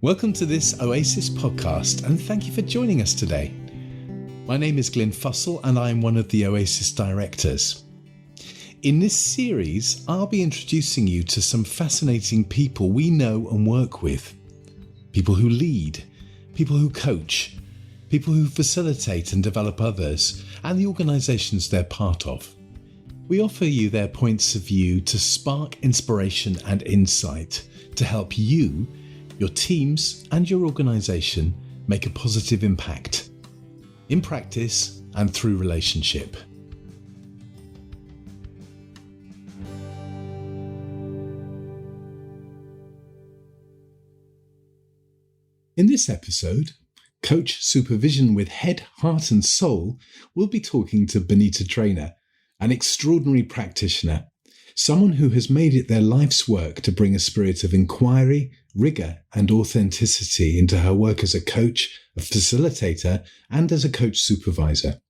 Welcome to this Oasis podcast, and thank you for joining us today. My name is Glyn Fussell, and I am one of the Oasis directors. In this series, I'll be introducing you to some fascinating people we know and work with. People who lead, people who coach, people who facilitate and develop others, and the organisations they're part of. We offer you their points of view to spark inspiration and insight to help you, your teams and your organisation make a positive impact in practice and through relationship. In this episode, Coach Supervision with Head, Heart and Soul, we'll be talking to Benita Traynor, an extraordinary practitioner, someone who has made it their life's work to bring a spirit of inquiry, rigour and authenticity into her work as a coach, a facilitator and as a coach supervisor.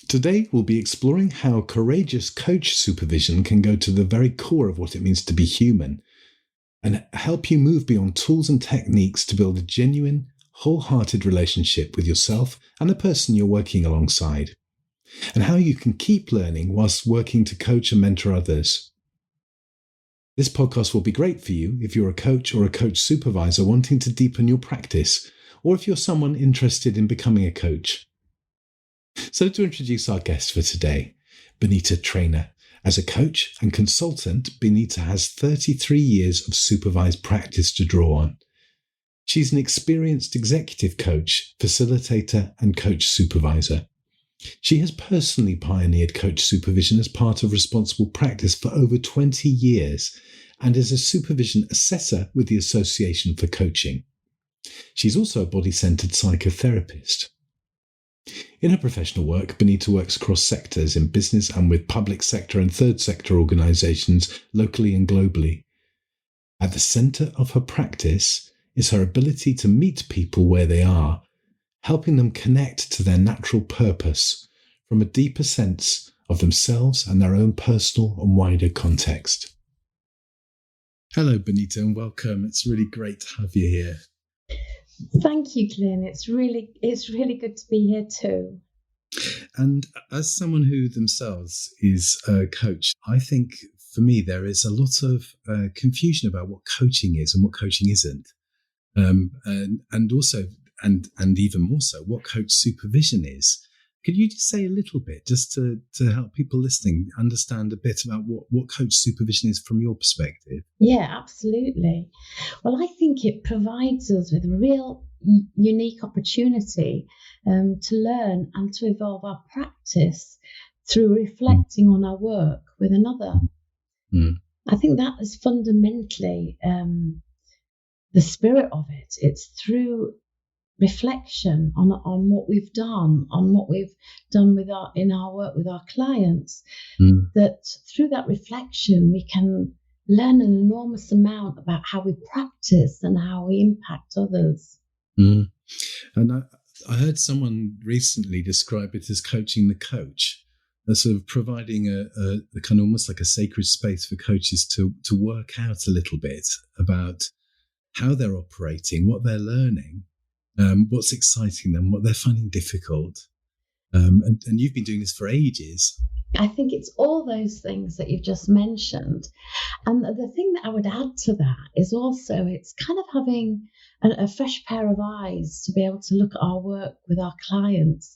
Today we'll be exploring how courageous coach supervision can go to the very core of what it means to be human and help you move beyond tools and techniques to build a genuine, wholehearted relationship with yourself and the person you're working alongside, and how you can keep learning whilst working to coach and mentor others. This podcast will be great for you if you're a coach or a coach supervisor wanting to deepen your practice, or if you're someone interested in becoming a coach. So to introduce our guest for today, Benita Traynor. As a coach and consultant, Benita has 33 years of supervised practice to draw on. She's an experienced executive coach, facilitator and coach supervisor. She has personally pioneered coach supervision as part of responsible practice for over 20 years and is a supervision assessor with the Association for Coaching. She's also a body-centered psychotherapist. In her professional work, Benita works across sectors in business and with public sector and third sector organisations locally and globally. At the centre of her practice is her ability to meet people where they are, helping them connect to their natural purpose from a deeper sense of themselves and their own personal and wider context. Hello, Benita, and welcome. It's really great to have you here. Thank you, Glyn. It's really good to be here too. And as someone who themselves is a coach, I think for me there is a lot of confusion about what coaching is and what coaching isn't, and also and even more so what coach supervision is. Could you just say a little bit just to help people listening understand a bit about what coach supervision is from your perspective? Yeah, absolutely. Well, I think it provides us with a real unique opportunity to learn and to evolve our practice through reflecting on our work with another. I think that is fundamentally the spirit of it. It's through reflection on what we've done, in our work with our clients, that through that reflection we can learn an enormous amount about how we practice and how we impact others. And I heard someone recently describe it as coaching the coach, as sort of providing a kind of almost like a sacred space for coaches to work out a little bit about how they're operating, what they're learning, what's exciting them, what they're finding difficult. And you've been doing this for ages. I think it's all those things that you've just mentioned. And the thing that I would add to that is also it's kind of having a fresh pair of eyes to be able to look at our work with our clients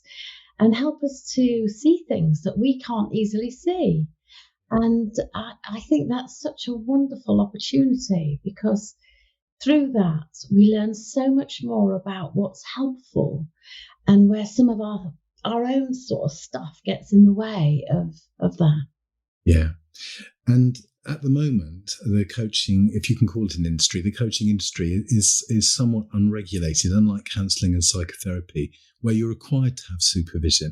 and help us to see things that we can't easily see. And I think that's such a wonderful opportunity because through that, we learn so much more about what's helpful and where some of our own sort of stuff gets in the way of that. Yeah. And at the moment, the coaching, if you can call it an industry, the coaching industry is somewhat unregulated, unlike counselling and psychotherapy, where you're required to have supervision.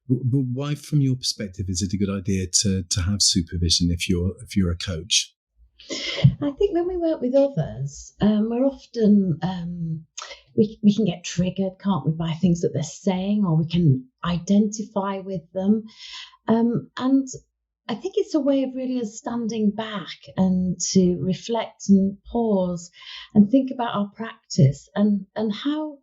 But why, from your perspective, is it a good idea to have supervision if you're a coach? I think when we work with others, we're often we can get triggered, can't we, by things that they're saying, or we can identify with them. And I think it's a way of really standing back and to reflect and pause and think about our practice and how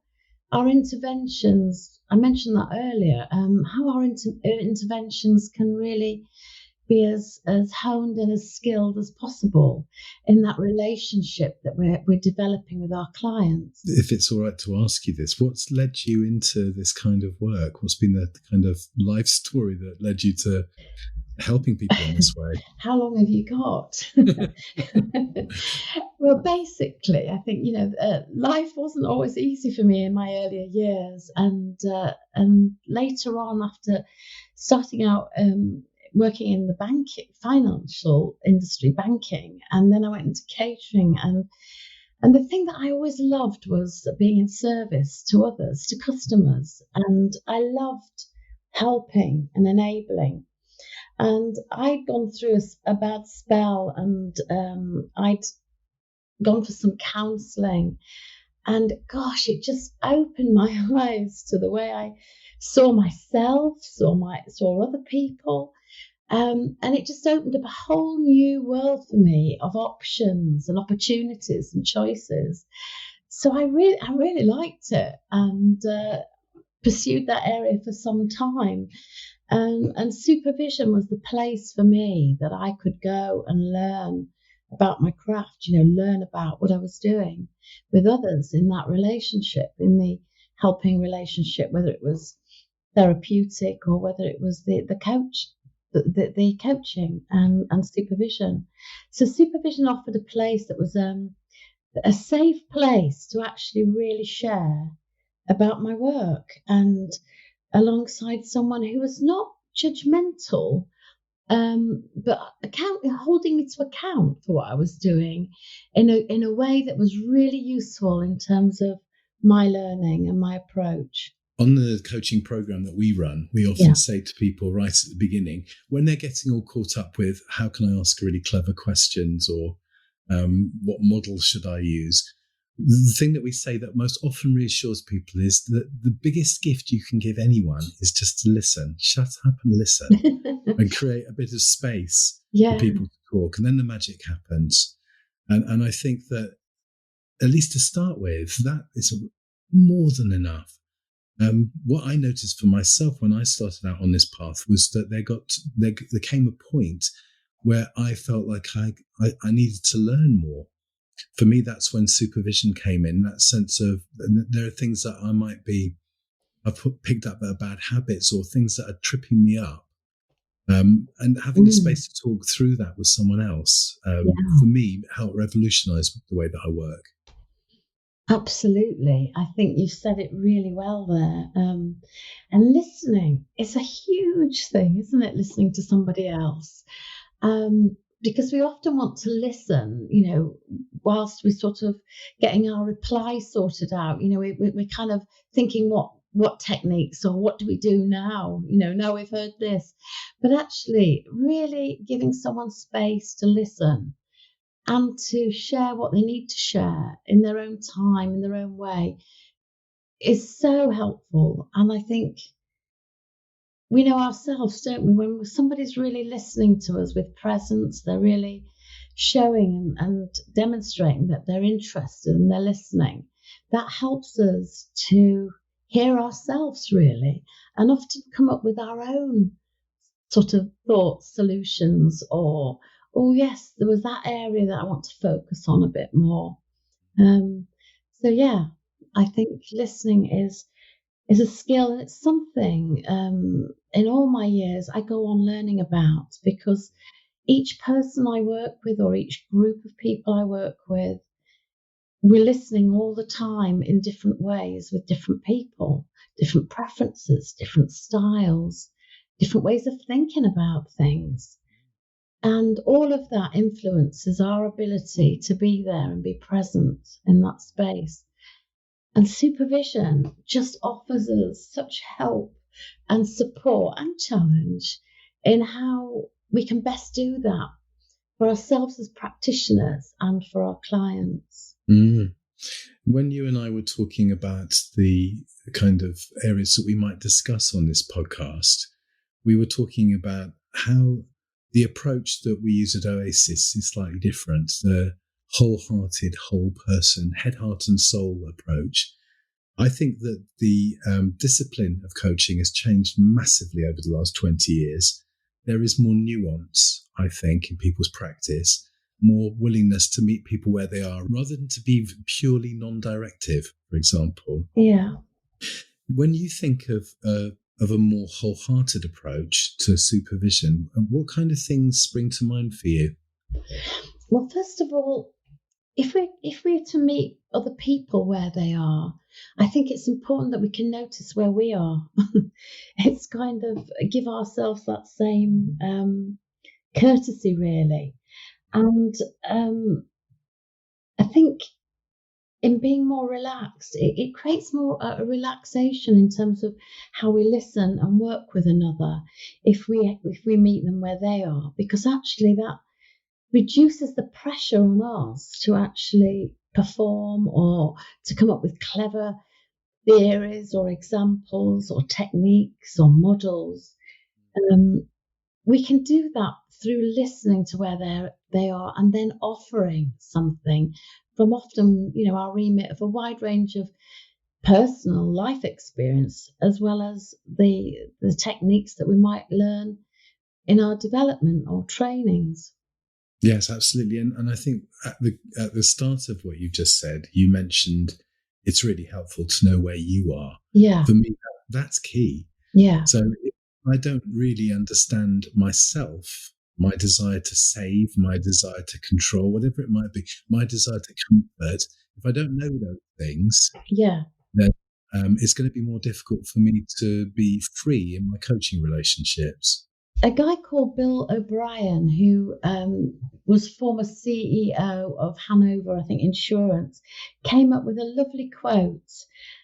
our interventions, I mentioned that earlier, how our interventions can really be as honed and as skilled as possible in that relationship that we're developing with our clients. If it's all right to ask you this, what's led you into this kind of work? What's been the kind of life story that led you to helping people in this way? How long have you got? Well, basically, I think life wasn't always easy for me in my earlier years, and later on, after starting out working in the financial industry, banking, and then I went into catering, and the thing that I always loved was being in service to others, to customers, and I loved helping and enabling. And I'd gone through a bad spell, and I'd gone for some counselling. And gosh, it just opened my eyes to the way I saw myself, saw other people. And it just opened up a whole new world for me of options and opportunities and choices. So I really liked it, and pursued that area for some time. And supervision was the place for me that I could go and learn about my craft, learn about what I was doing with others in that relationship, in the helping relationship, whether it was therapeutic or whether it was the coaching and supervision. So supervision offered a place that was a safe place to actually really share about my work, and alongside someone who was not judgmental, but holding me to account for what I was doing in a way that was really useful in terms of my learning and my approach. On the coaching program that we run, we often say to people right at the beginning, when they're getting all caught up with how can I ask really clever questions, or what model should I use? The thing that we say that most often reassures people is that the biggest gift you can give anyone is just to listen. Shut up and listen and create a bit of space for people to talk. And then the magic happens. And I think that, at least to start with, that is more than enough. What I noticed for myself when I started out on this path was that there came a point where I felt like I needed to learn more. For me, that's when supervision came in, that sense of there are things that I've picked up that are bad habits or things that are tripping me up. And having a space to talk through that with someone else, for me, helped revolutionize the way that I work. Absolutely. I think you've said it really well there. And listening is a huge thing, isn't it? Listening to somebody else. Because we often want to listen, whilst we're sort of getting our reply sorted out. We're kind of thinking what techniques or what do we do now? Now we've heard this. But actually, really giving someone space to listen and to share what they need to share in their own time, in their own way, is so helpful. And I think we know ourselves, don't we? When somebody's really listening to us with presence, they're really showing and demonstrating that they're interested and they're listening. That helps us to hear ourselves really, and often come up with our own sort of thoughts, solutions, or, oh yes, there was that area that I want to focus on a bit more. So yeah, I think listening is a skill, and it's something in all my years I go on learning about, because each person I work with or each group of people I work with, we're listening all the time in different ways with different people, different preferences, different styles, different ways of thinking about things. And all of that influences our ability to be there and be present in that space. And supervision just offers us such help and support and challenge in how we can best do that for ourselves as practitioners and for our clients. When you and I were talking about the kind of areas that we might discuss on this podcast, we were talking about how the approach that we use at Oasis is slightly different. The wholehearted, whole person, head, heart and soul approach. I think that the discipline of coaching has changed massively over the last 20 years. There is more nuance, I think, in people's practice, more willingness to meet people where they are rather than to be purely non-directive, for example. Yeah. When you think of a more wholehearted approach to supervision, what kind of things spring to mind for you? Well, first of all, if we're to meet other people where they are, I think it's important that we can notice where we are. It's kind of give ourselves that same courtesy, really. And I think in being more relaxed, it creates more a relaxation in terms of how we listen and work with another if we meet them where they are, because actually that reduces the pressure on us to actually perform or to come up with clever theories or examples or techniques or models. We can do that through listening to where they are and then offering something from often, our remit of a wide range of personal life experience, as well as the techniques that we might learn in our development or trainings. Yes, absolutely. And I think at the start of what you just said, you mentioned it's really helpful to know where you are. Yeah. For me, that's key. Yeah. So if I don't really understand myself, my desire to save, my desire to control, whatever it might be, my desire to comfort, if I don't know those things, Yeah. then it's going to be more difficult for me to be free in my coaching relationships. A guy called Bill O'Brien, who was former CEO of Hanover, I think, Insurance, came up with a lovely quote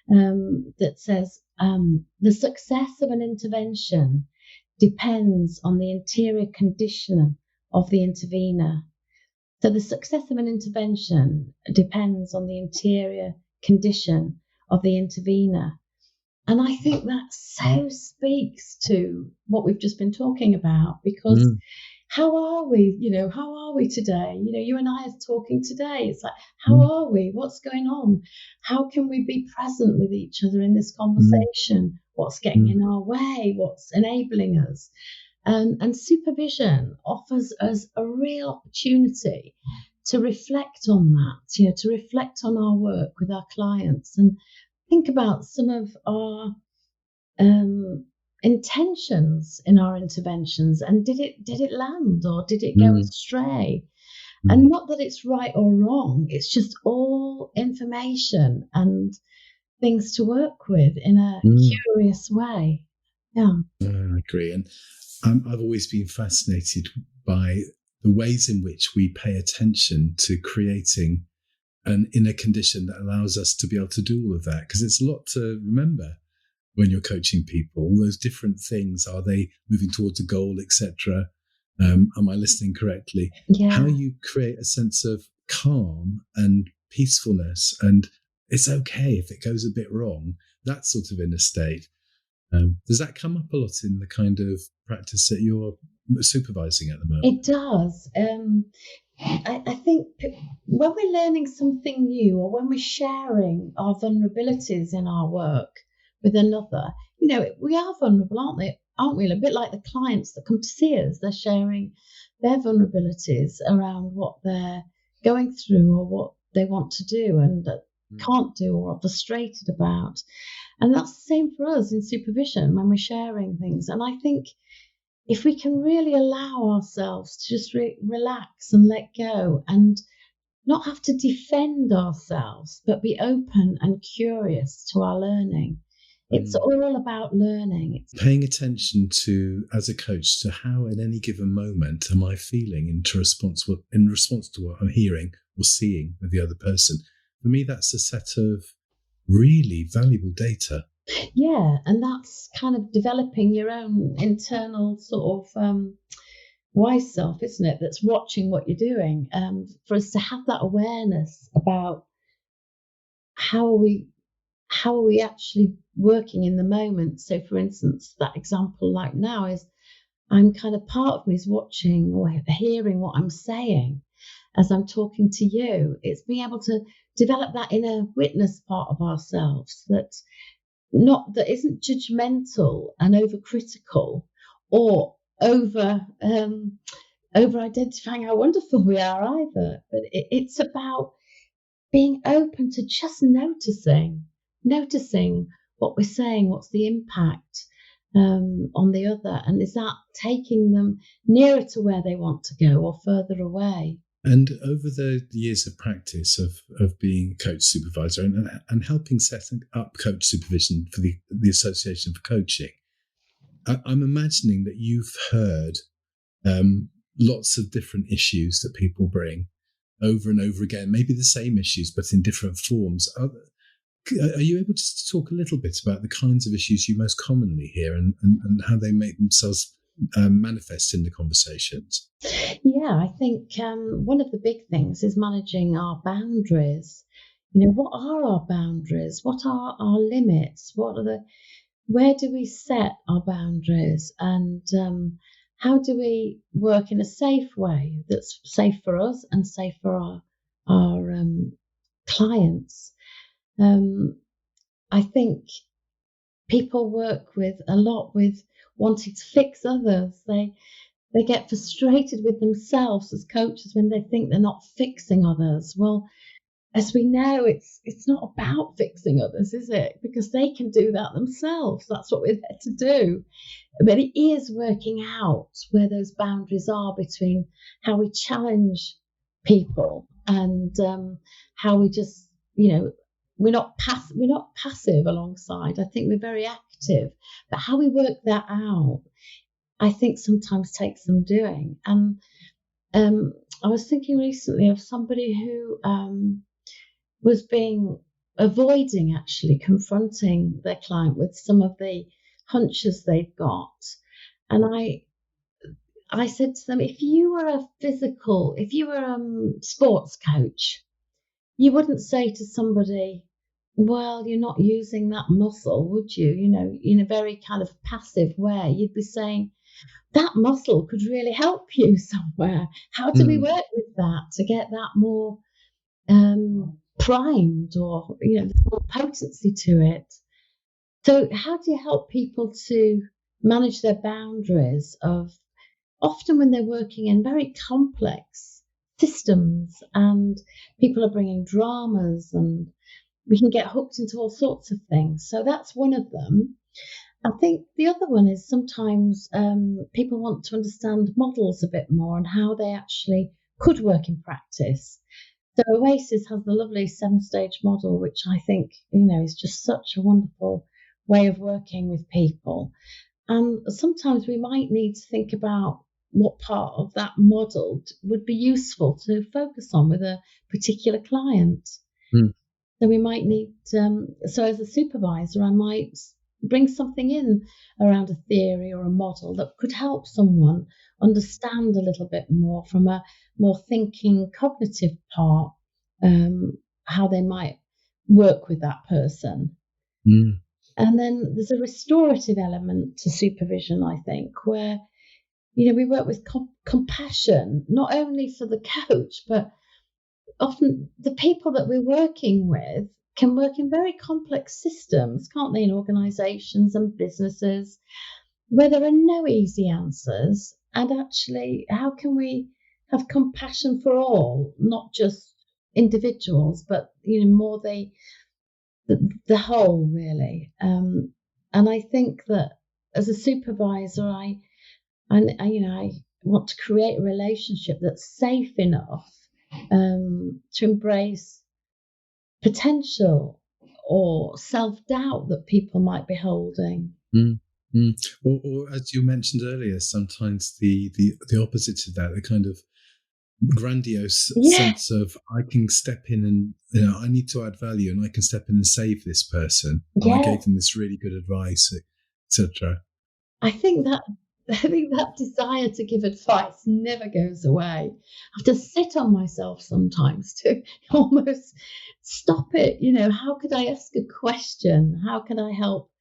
that says, the success of an intervention depends on the interior condition of the intervener. So the success of an intervention depends on the interior condition of the intervener. And I think that so speaks to what we've just been talking about, because how are we? How are we today? You and I are talking today. It's like, how are we? What's going on? How can we be present with each other in this conversation? What's getting in our way? What's enabling us? And supervision offers us a real opportunity to reflect on that, to reflect on our work with our clients and think about some of our intentions in our interventions, and did it land or did it go astray? And not that it's right or wrong, it's just all information and things to work with in a curious way. Yeah, I agree. And I've always been fascinated by the ways in which we pay attention to creating an inner condition that allows us to be able to do all of that, because it's a lot to remember when you're coaching people, all those different things. Are they moving towards a goal, etc.? Am I listening correctly? yeah. How you create a sense of calm and peacefulness, and it's okay if it goes a bit wrong, that sort of inner state. Does that come up a lot in the kind of practice that you're supervising at the moment? It does. I think when we're learning something new, or when we're sharing our vulnerabilities in our work with another, we are vulnerable, aren't we? A bit like the clients that come to see us, they're sharing their vulnerabilities around what they're going through or what they want to do and can't do or are frustrated about. And that's the same for us in supervision when we're sharing things. And I think if we can really allow ourselves to just relax and let go and not have to defend ourselves, but be open and curious to our learning. It's all about learning. It's paying attention to, as a coach, to how at any given moment am I feeling in response to what I'm hearing or seeing with the other person. For me, that's a set of really valuable data. Yeah, and that's kind of developing your own internal sort of wise self, isn't it? That's watching what you're doing. For us to have that awareness about how are we actually working in the moment. So, for instance, that example like now is I'm kind of part of me is watching or hearing what I'm saying as I'm talking to you. It's being able to develop that inner witness part of ourselves that isn't judgmental and overcritical or over identifying how wonderful we are either. But it's about being open to just noticing what we're saying, what's the impact on the other, and is that taking them nearer to where they want to go or further away? And over the years of practice of being a coach supervisor and helping set up coach supervision for the Association for Coaching, I'm imagining that you've heard lots of different issues that people bring over and over again, maybe the same issues, but in different forms. Are you able to talk a little bit about the kinds of issues you most commonly hear and how they make themselves manifest in the conversations? Yeah, I think one of the big things is managing our boundaries. You know, what are our boundaries? What are our limits? Where do we set our boundaries? And how do we work in a safe way that's safe for us and safe for our clients? I think people work with a lot with wanting to fix others. They get frustrated with themselves as coaches when they think they're not fixing others. Well, as we know, it's not about fixing others, is it? Because they can do that themselves. That's what we're there to do. But it is working out where those boundaries are between how we challenge people and how we just, we're not passive alongside. I think we're very active. But how we work that out, I think sometimes takes some doing. And I was thinking recently of somebody who was avoiding actually confronting their client with some of the hunches they'd got. And I said to them, if you were a sports coach, you wouldn't say to somebody, well, you're not using that muscle, would you? In a very kind of passive way. You'd be saying, that muscle could really help you somewhere. How do we work with that to get that more primed, or there's more potency to it? So how do you help people to manage their boundaries of often when they're working in very complex systems and people are bringing dramas and we can get hooked into all sorts of things. So that's one of them. I think the other one is sometimes people want to understand models a bit more and how they actually could work in practice. So Oasis has the lovely 7-stage model, which I think, is just such a wonderful way of working with people. And sometimes we might need to think about what part of that model would be useful to focus on with a particular client. So we might need, so as a supervisor, I might bring something in around a theory or a model that could help someone understand a little bit more from a more thinking, cognitive part, how they might work with that person. And then there's a restorative element to supervision, I think, where, we work with compassion, not only for the coach, but often the people that we're working with can work in very complex systems, can't they, in organisations and businesses, where there are no easy answers. And actually, how can we have compassion for all, not just individuals, but more the whole, really. And I think that as a supervisor, I want to create a relationship that's safe enough to embrace potential or self-doubt that people might be holding. Or as you mentioned earlier, sometimes the opposite of that, the kind of grandiose sense of I can step in and I need to add value and I can step in and save this person. And I gave them this really good advice, etc. I think that desire to give advice never goes away. I have to sit on myself sometimes to almost stop it. How could I ask a question? How can I help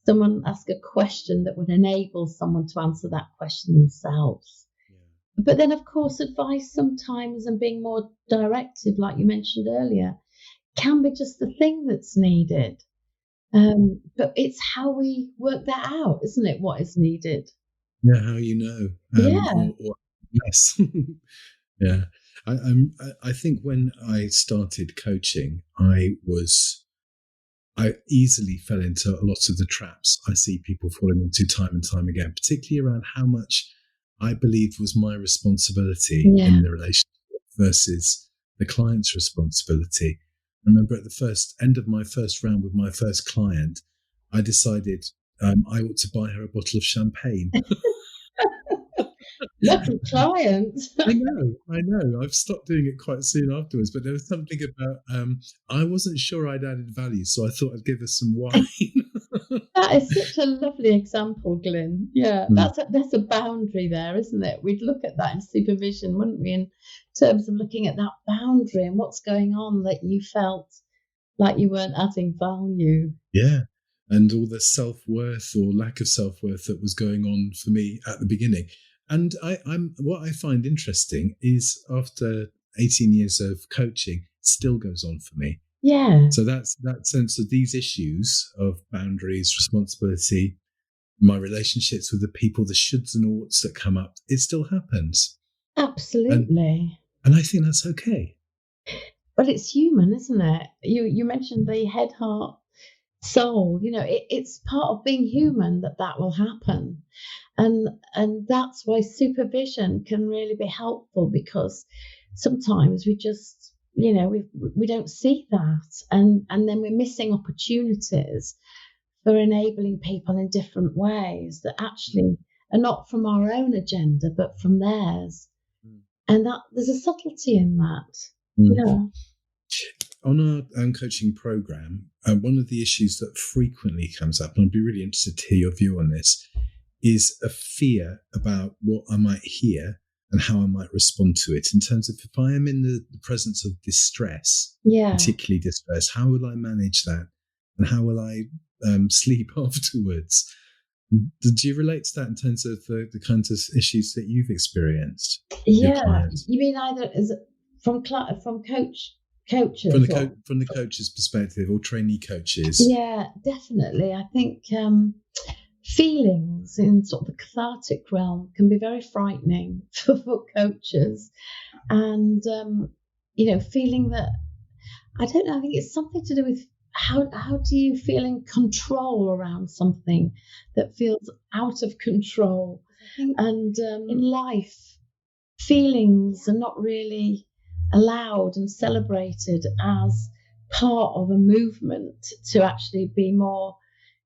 someone ask a question that would enable someone to answer that question themselves. But then, of course, advice sometimes and being more directive, like you mentioned earlier, can be just the thing that's needed. But it's how we work that out, isn't it? What is needed? Yeah, how you know, Yeah, or yes, yeah. I think when I started coaching, I easily fell into a lot of the traps I see people falling into time and time again, particularly around how much I believed was my responsibility yeah, in the relationship versus the client's responsibility. I remember at the first end of my first round with my first client, I decided I ought to buy her a bottle of champagne. lucky client. I know. I've stopped doing it quite soon afterwards, but there was something about I wasn't sure I'd added value, so I thought I'd give her some wine. That is such a lovely example, Glyn. Yeah, Mm. that's a boundary there, isn't it? We'd look at that in supervision, wouldn't we, in terms of looking at that boundary and what's going on that you felt like you weren't adding value. Yeah. And all the self-worth or lack of self-worth that was going on for me at the beginning. And I'm what I find interesting is after 18 years of coaching, it still goes on for me. Yeah, So that's that sense of these issues of boundaries, responsibility, my relationships with the people, the shoulds and oughts that come up, it still happens. And absolutely. and I think that's okay. But it's human, isn't it? You mentioned the head, heart, soul. It's part of being human that will happen. And that's why supervision can really be helpful, because sometimes we just we don't see that, and then we're missing opportunities for enabling people in different ways that actually are not from our own agenda but from theirs, and that there's a subtlety in that. Mm. Yeah, On our coaching program, one of the issues that frequently comes up, and I'd be really interested to hear your view on this, is a fear about what I might hear and how I might respond to it. In terms of if I am in the presence of distress, yeah, particularly distress, how will I manage that? And how will I sleep afterwards? Do you relate to that in terms of the kinds of issues that you've experienced with your yeah. clients? You mean either as from coaches or From the coach's perspective or trainee coaches? yeah, definitely. I think feelings in sort of the cathartic realm can be very frightening for coaches, and feeling that I don't know. I think it's something to do with how do you feel in control around something that feels out of control, and in life, feelings are not really allowed and celebrated as part of a movement to actually be more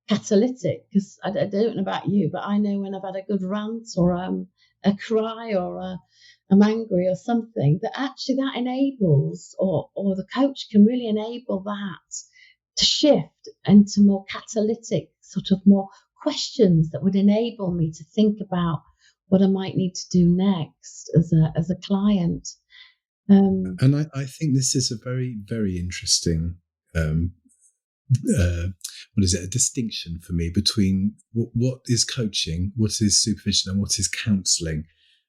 catalytic. Because I don't know about you, but I know when I've had a good rant or a cry or I'm angry or something, that actually that enables, or the coach can really enable that to shift into more catalytic, sort of more questions that would enable me to think about what I might need to do next as a client. And I think this is a very, very interesting, what is it, a distinction for me between what is coaching, what is supervision, and what is counselling.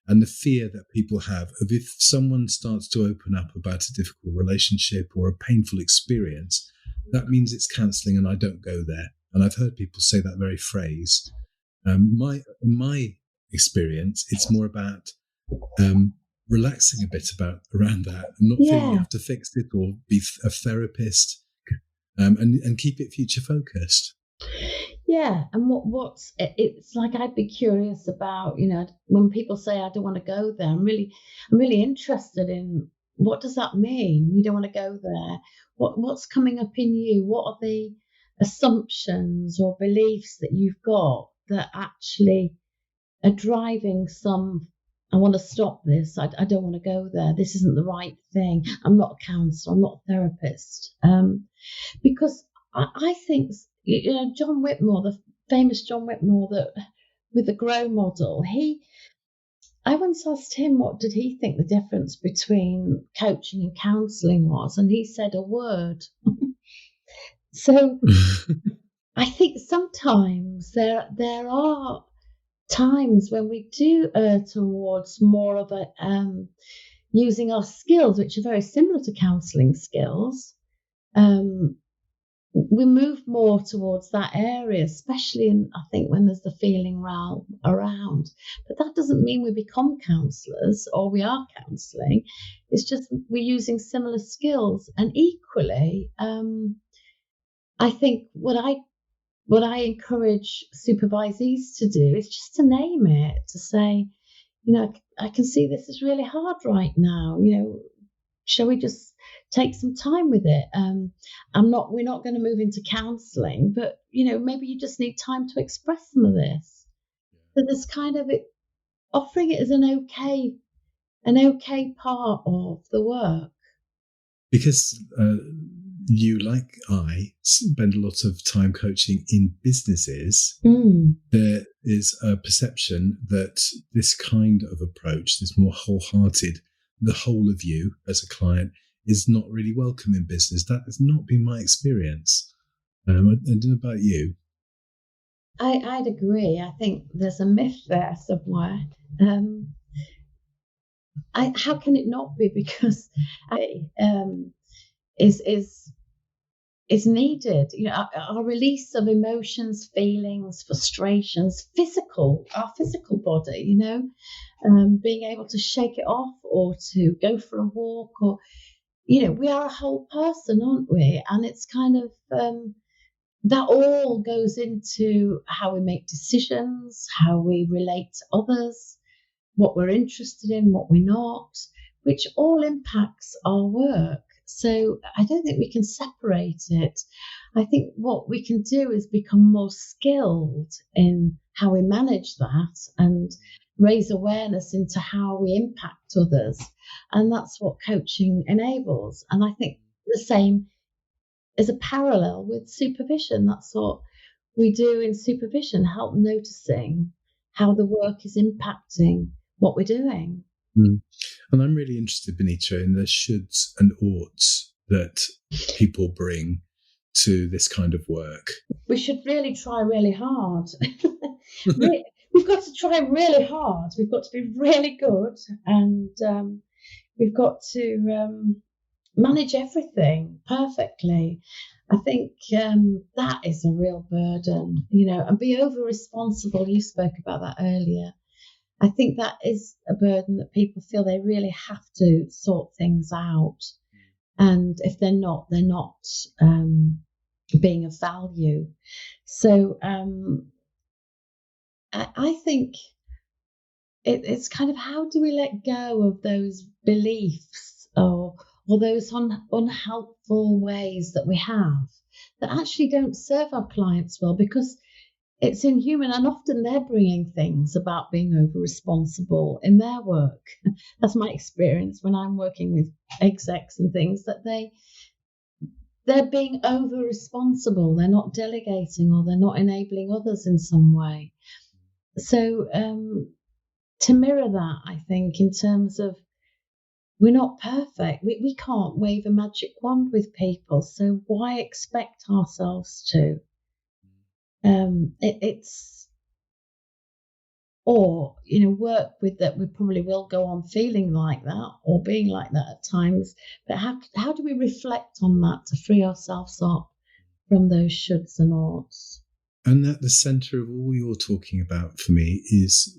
And the fear that people have of if someone starts to open up about a difficult relationship or a painful experience, that means it's counselling and I don't go there. And I've heard people say that very phrase. In my experience, it's more about relaxing a bit around that and not feeling you Yeah, have to fix it or be a therapist, and keep it future focused. yeah. And what's it's like, I'd be curious about, when people say I don't want to go there. I'm really interested in, what does that mean? You don't want to go there. What's coming up in you? What are the assumptions or beliefs that you've got that actually are driving some? I want to stop this. I don't want to go there. This isn't the right thing. I'm not a counsellor. I'm not a therapist. Because I think, John Whitmore, the famous John Whitmore, that with the Grow model, I once asked him what did he think the difference between coaching and counselling was, and he said a word. So I think sometimes there are times when we do err towards more of a using our skills, which are very similar to counselling skills. Um, we move more towards that area, especially I think when there's the feeling around. But that doesn't mean we become counsellors or we are counselling. It's just we're using similar skills. And equally, I think what I encourage supervisees to do is just to name it, to say, I can see this is really hard right now. Shall we just take some time with it? We're not going to move into counselling, but maybe you just need time to express some of this. So there's kind of it, offering it as an okay part of the work. Because you, like I, spend a lot of time coaching in businesses. There is a perception that this kind of approach, this more wholehearted, the whole of you as a client, is not really welcome in business. That has not been my experience. I don't know about you. I'd agree. I think there's a myth there somewhere. How can it not be? Because is needed. Our release of emotions, feelings, frustrations, our physical body. Being able to shake it off or to go for a walk, or we are a whole person, aren't we? And it's kind of that all goes into how we make decisions, how we relate to others, what we're interested in, what we're not, which all impacts our work. So I don't think we can separate it. I think what we can do is become more skilled in how we manage that and raise awareness into how we impact others. And that's what coaching enables. And I think the same is a parallel with supervision. That's what we do in supervision, help noticing how the work is impacting what we're doing. And I'm really interested, Benita, in the shoulds and oughts that people bring to this kind of work. We should really try really hard. We've got to try really hard. We've got to be really good, and we've got to manage everything perfectly. I think that is a real burden, and be over responsible. You spoke about that earlier. I think that is a burden that people feel they really have to sort things out. And if they're not being of value. So I think it's kind of, how do we let go of those beliefs or those unhelpful ways that we have that actually don't serve our clients well, because it's inhuman, and often they're bringing things about being over responsible in their work. That's my experience when I'm working with execs and things, that they're being over responsible. They're not delegating, or they're not enabling others in some way. So to mirror that, I think, in terms of, we're not perfect. We can't wave a magic wand with people. So why expect ourselves to? Work with that. We probably will go on feeling like that or being like that at times. But how do we reflect on that to free ourselves up from those shoulds and oughts? And at the centre of all you're talking about for me is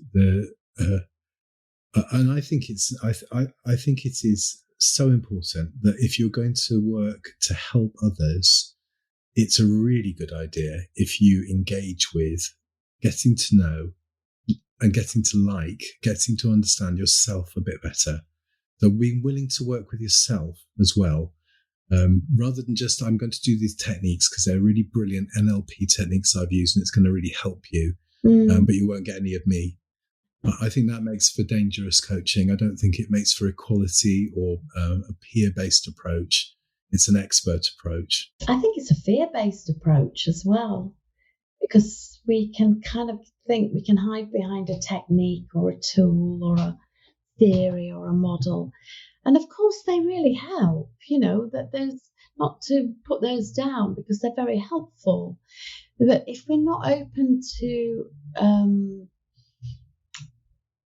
and I think I think it is so important that if you're going to work to help others, it's a really good idea if you engage with getting to know and getting to understand yourself a bit better. So being willing to work with yourself as well, rather than just, I'm going to do these techniques because they're really brilliant NLP techniques I've used and it's going to really help you, but you won't get any of me. I think that makes for dangerous coaching. I don't think it makes for equality or a peer-based approach. It's an expert approach. I think it's a fear-based approach as well, because we can kind of think we can hide behind a technique or a tool or a theory or a model. And of course, they really help, that there's to put those down because they're very helpful. But if we're not open to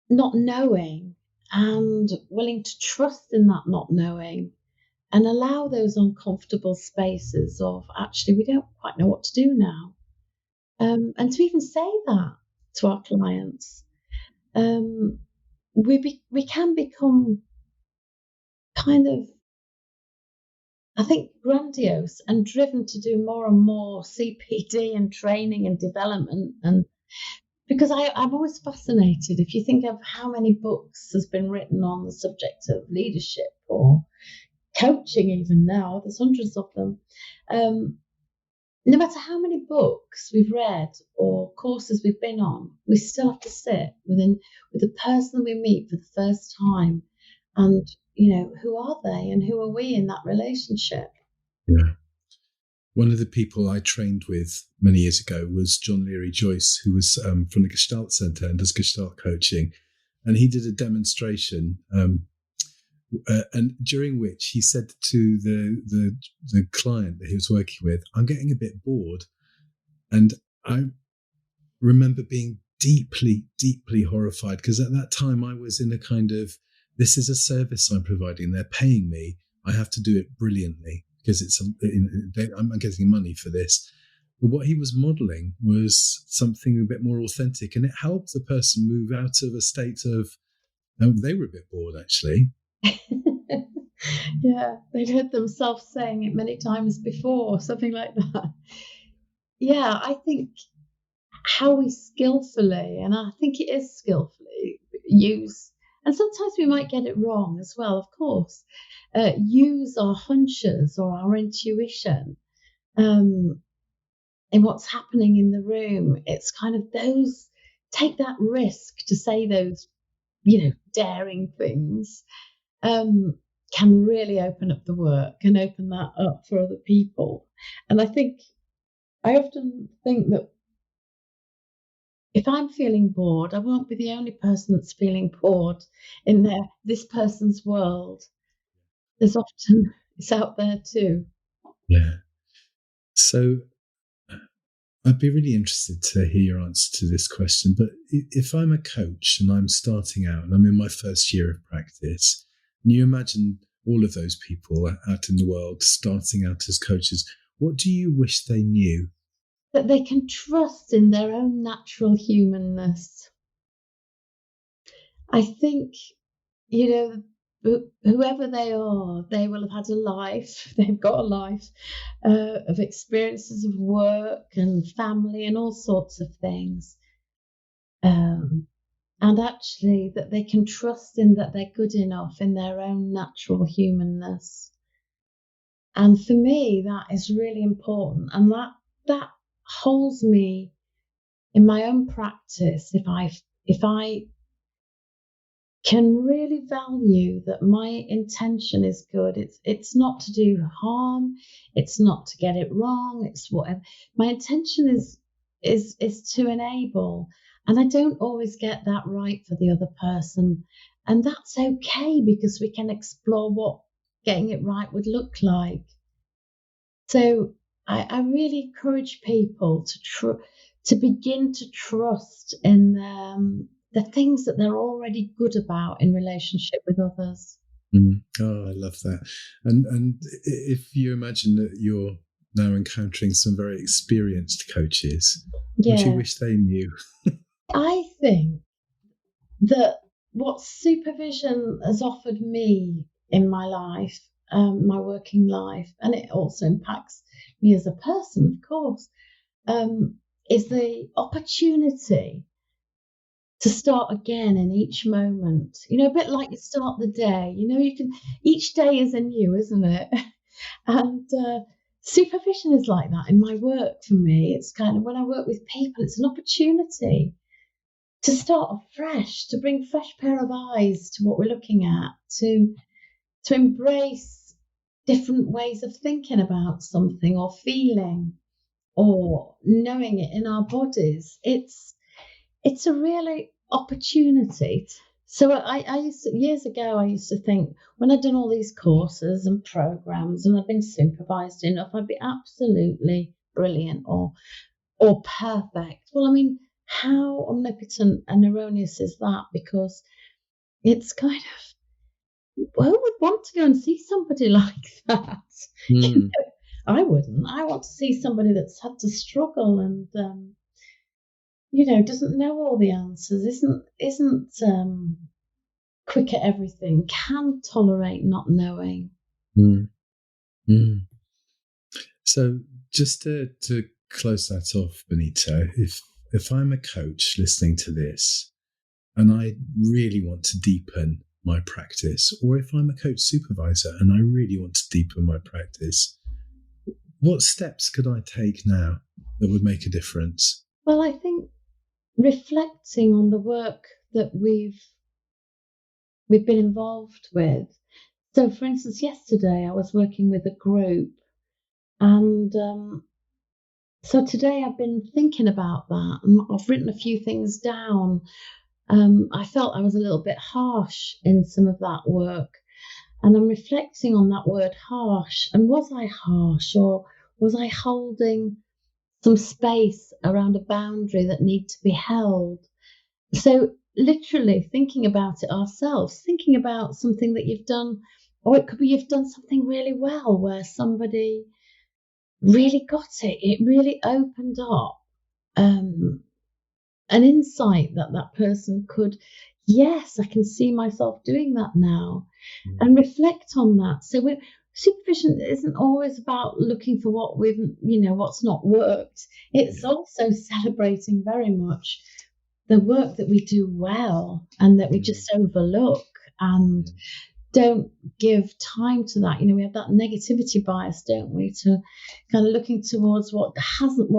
not knowing and willing to trust in that not knowing and allow those uncomfortable spaces of actually we don't quite know what to do now, and to even say that to our clients, we can become kind of, I think, grandiose and driven to do more and more CPD and training and development. And because I'm always fascinated, if you think of how many books has been written on the subject of leadership or coaching, even now, there's hundreds of them. No matter how many books we've read or courses we've been on, we still have to sit with the person we meet for the first time and, who are they and who are we in that relationship? Yeah. One of the people I trained with many years ago was John Leary Joyce, who was from the Gestalt Centre and does Gestalt coaching. And he did a demonstration, and during which he said to the client that he was working with, "I'm getting a bit bored." And I remember being deeply, deeply horrified, because at that time I was in a kind of, this is a service I'm providing. They're paying me. I have to do it brilliantly because I'm getting money for this. But what he was modeling was something a bit more authentic, and it helped the person move out of a state of, they were a bit bored, actually. Yeah, they'd heard themselves saying it many times before, something like that. Yeah, I think how we skillfully, and I think it is skillfully, use, and sometimes we might get it wrong as well, of course, use our hunches or our intuition in what's happening in the room. It's kind of those, take that risk to say those, daring things, can really open up the work and open that up for other people. And I often think that if I'm feeling bored, I won't be the only person that's feeling bored in this person's world. There's often, it's out there too. Yeah. So I'd be really interested to hear your answer to this question. But if I'm a coach and I'm starting out and I'm in my first year of practice, and you imagine all of those people out in the world starting out as coaches, what do you wish they knew? That they can trust in their own natural humanness. I think, whoever they are, they will have had a life, they've got a life of experiences of work and family and all sorts of things. And actually that they can trust in that they're good enough in their own natural humanness. And for me, that is really important. And that holds me in my own practice. If I can really value that my intention is good, it's not to do harm, it's not to get it wrong, it's whatever. My intention is to enable, and I don't always get that right for the other person, and that's okay because we can explore what getting it right would look like. So I really encourage people to begin to trust in the things that they're already good about in relationship with others. Oh, I love that. And if you imagine that you're now encountering some very experienced coaches, what do you wish they knew? I think that what supervision has offered me in my life, my working life, and it also impacts me as a person, of course, is the opportunity to start again in each moment. A bit like you start the day. Each day is anew, isn't it? And supervision is like that in my work for me. It's kind of when I work with people, it's an opportunity to start afresh, to bring fresh pair of eyes to what we're looking at, to embrace different ways of thinking about something or feeling or knowing it in our bodies. It's a really opportunity So years ago, I used to think when I'd done all these courses and programs and I'd been supervised enough, I'd be absolutely brilliant or perfect. Well, I mean, how omnipotent and erroneous is that? Because it's kind of, who would want to go and see somebody like that? Mm. I wouldn't. I want to see somebody that's had to struggle and doesn't know all the answers, isn't quick at everything, can tolerate not knowing. Mm. Mm. So just to close that off, Benita, if I'm a coach listening to this and I really want to deepen my practice, or if I'm a coach supervisor and I really want to deepen my practice, what steps could I take now that would make a difference? Well, I think reflecting on the work that we've been involved with. So, for instance, yesterday I was working with a group, and so today I've been thinking about that, and I've written a few things down. I felt I was a little bit harsh in some of that work, and I'm reflecting on that word harsh. And was I harsh, or was I holding some space around a boundary that needed to be held? So, literally thinking about it ourselves, thinking about something that you've done, or it could be you've done something really well where somebody really got it. It really opened up an insight that person could, yes, I can see myself doing that now, and reflect on that. So supervision isn't always about looking for what what's not worked. It's also celebrating very much the work that we do well and that we just overlook and don't give time to that. We have that negativity bias, don't we, to kind of looking towards what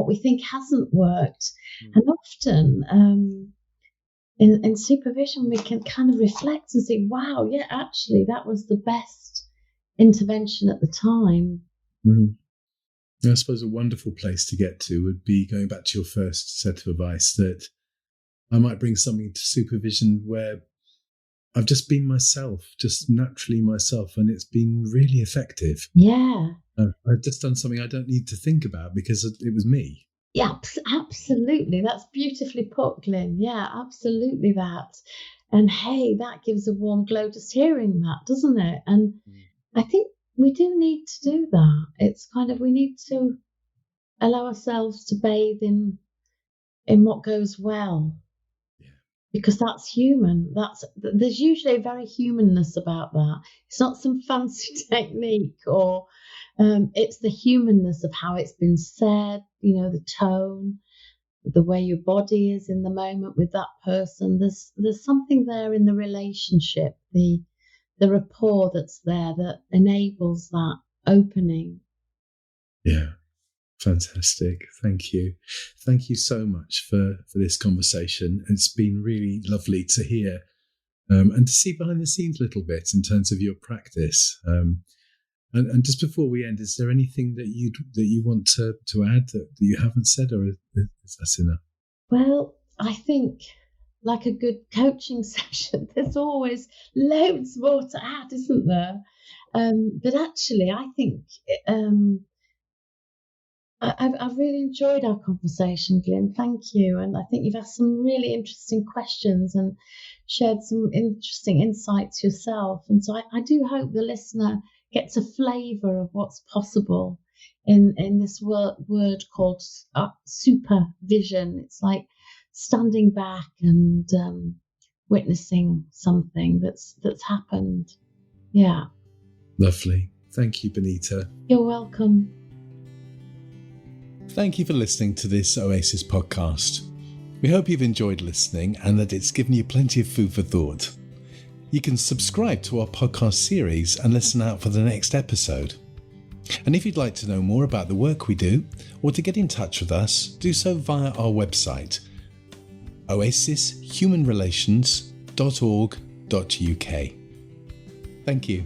we think hasn't worked. And often in supervision, we can kind of reflect and say, wow, yeah, actually, that was the best intervention at the time. I suppose a wonderful place to get to would be going back to your first set of advice, that I might bring something to supervision where I've just been myself, just naturally myself, and it's been really effective. Yeah. I've just done something I don't need to think about because it was me. Yeah, absolutely. That's beautifully put, Glyn. Yeah, absolutely that. And hey, that gives a warm glow just hearing that, doesn't it? And I think we do need to do that. It's kind of, we need to allow ourselves to bathe in what goes well. Because that's human. There's usually a very humanness about that. It's not some fancy technique, or it's the humanness of how it's been said. The tone, the way your body is in the moment with that person. There's something there in the relationship, the rapport that's there that enables that opening. Yeah. Fantastic. Thank you. Thank you so much for this conversation. It's been really lovely to hear and to see behind the scenes a little bit in terms of your practice. And just before we end, is there anything that you want to add that you haven't said, or is that enough? Well, I think, like a good coaching session, there's always loads more to add, isn't there? But actually, I think I've really enjoyed our conversation, Glyn. Thank you. And I think you've asked some really interesting questions and shared some interesting insights yourself. And so I do hope the listener gets a flavour of what's possible in this word called supervision. It's like standing back and witnessing something that's happened. Yeah. Lovely. Thank you, Benita. You're welcome. Thank you for listening to this Oasis podcast. We hope you've enjoyed listening and that it's given you plenty of food for thought. You can subscribe to our podcast series and listen out for the next episode. And if you'd like to know more about the work we do, or to get in touch with us, do so via our website, oasishumanrelations.org.uk. Thank you.